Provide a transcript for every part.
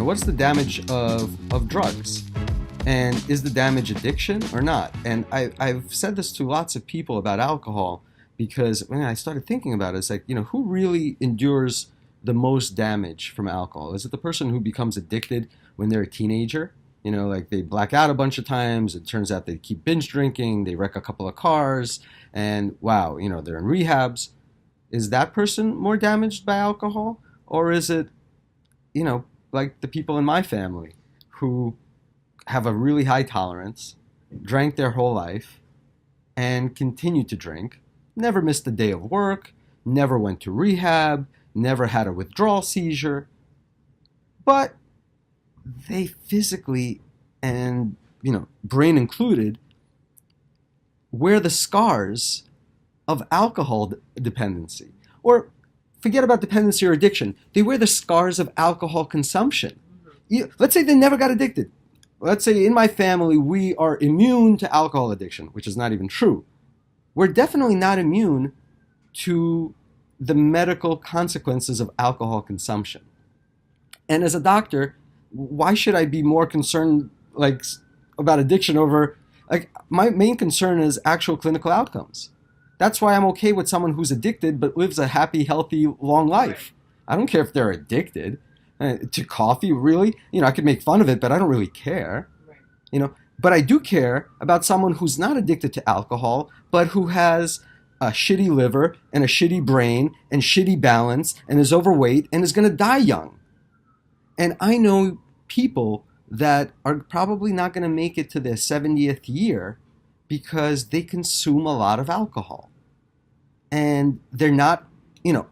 What's the damage of drugs? And is the damage addiction or not? And I've said this to lots of people about alcohol, because when I started thinking about it, it's like, who really endures the most damage from alcohol? Is it the person who becomes addicted when they're a teenager? Like they black out a bunch of times. It turns out they keep binge drinking. They wreck a couple of cars. And wow, they're in rehabs. Is that person more damaged by alcohol? Or is it, like the people in my family who have a really high tolerance, drank their whole life, and continue to drink, never missed a day of work, never went to rehab, never had a withdrawal seizure, but they physically and, brain included, wear the scars of alcohol dependency. Or forget about dependency or addiction. They wear the scars of alcohol consumption. Let's say they never got addicted. Let's say in my family we are immune to alcohol addiction, which is not even true. We're definitely not immune to the medical consequences of alcohol consumption. And as a doctor, why should I be more concerned about addiction over, my main concern is actual clinical outcomes. That's why I'm okay with someone who's addicted but lives a happy, healthy, long life. I don't care if they're addicted to coffee, really. I could make fun of it, but I don't really care. But I do care about someone who's not addicted to alcohol, but who has a shitty liver and a shitty brain and shitty balance and is overweight and is going to die young. And I know people that are probably not going to make it to their 70th year because they consume a lot of alcohol. And they're not,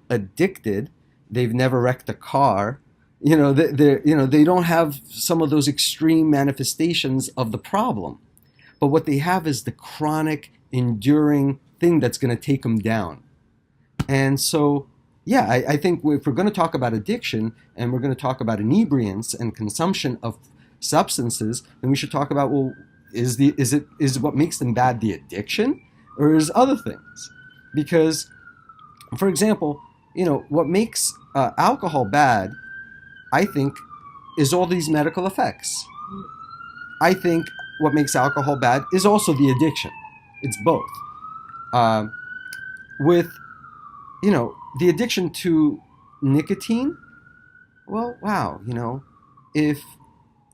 addicted. They've never wrecked a car. They don't have some of those extreme manifestations of the problem. But what they have is the chronic, enduring thing that's going to take them down. And so, yeah, I think if we're going to talk about addiction and we're going to talk about inebriants and consumption of substances, then we should talk about, well, is what makes them bad the addiction, or is other things? Because, for example, what makes alcohol bad, I think, is all these medical effects. I think what makes alcohol bad is also the addiction. It's both. With, the addiction to nicotine, well, wow, if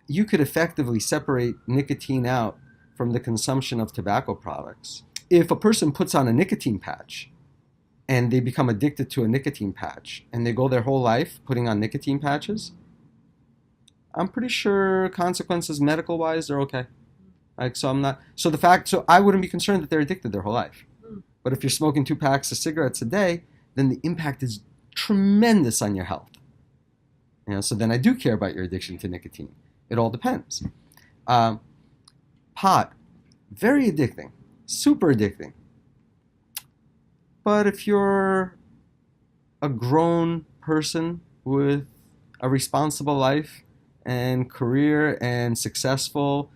you could effectively separate nicotine out from the consumption of tobacco products. If a person puts on a nicotine patch and they become addicted to a nicotine patch and they go their whole life putting on nicotine patches, I'm pretty sure consequences medical-wise are okay. So I wouldn't be concerned that they're addicted their whole life. But if you're smoking 2 packs of cigarettes a day, then the impact is tremendous on your health. So then I do care about your addiction to nicotine. It all depends. Pot, very addicting, super addicting. But if you're a grown person with a responsible life and career and successful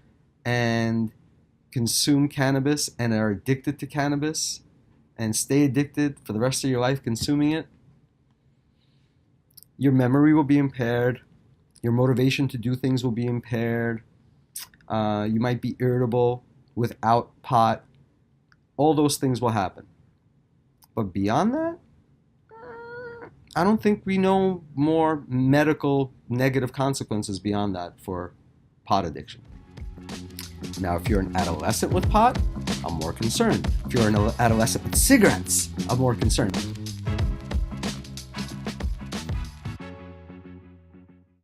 and consume cannabis and are addicted to cannabis and stay addicted for the rest of your life consuming it, your memory will be impaired. Your motivation to do things will be impaired. You might be irritable without pot. All those things will happen. But beyond that, I don't think we know more medical negative consequences beyond that for pot addiction. Now, if you're an adolescent with pot, I'm more concerned. If you're an adolescent with cigarettes, I'm more concerned.